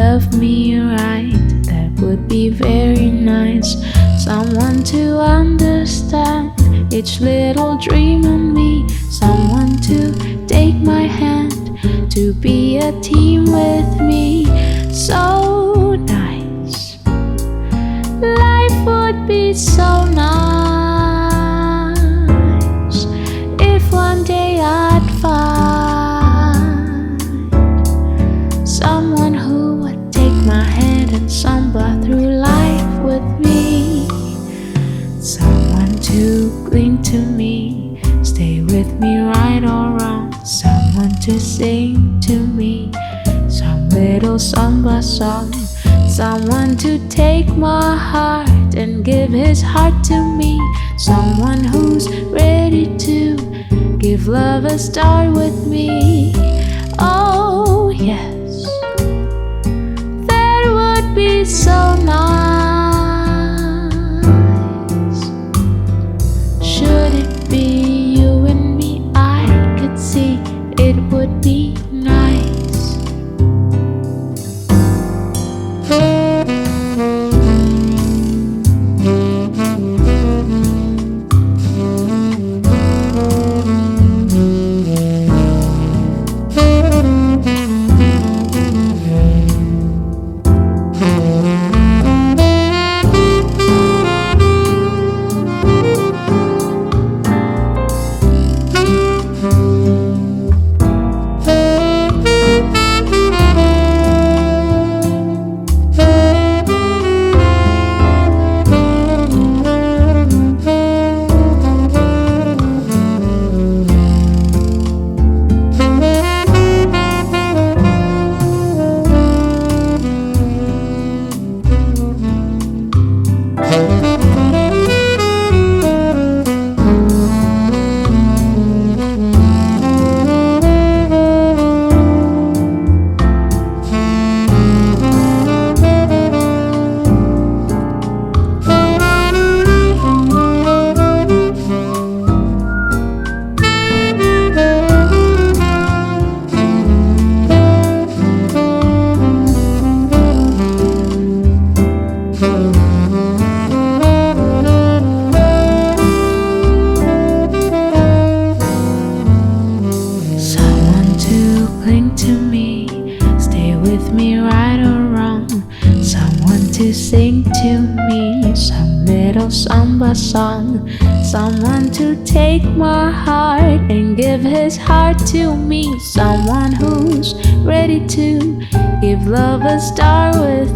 love me right, that would be very nice. Someone to understand each little dream in me. Someone to take my hand, to be a team with me. So nice, life would be so nice if one day I'd find someone who would take my hand and stumble through life with me. Someone to cling to me, stay with me right or wrong. Someone to sing to me some little samba song. Someone to take my heart and give his heart to me. Someone who's ready to give love a start with me. Oh yes, that would be so nice. Should it be you and me, I could see it would be nice. To sing to me some little samba song. Someone to take my heart and give his heart to me. Someone who's ready to give love a start with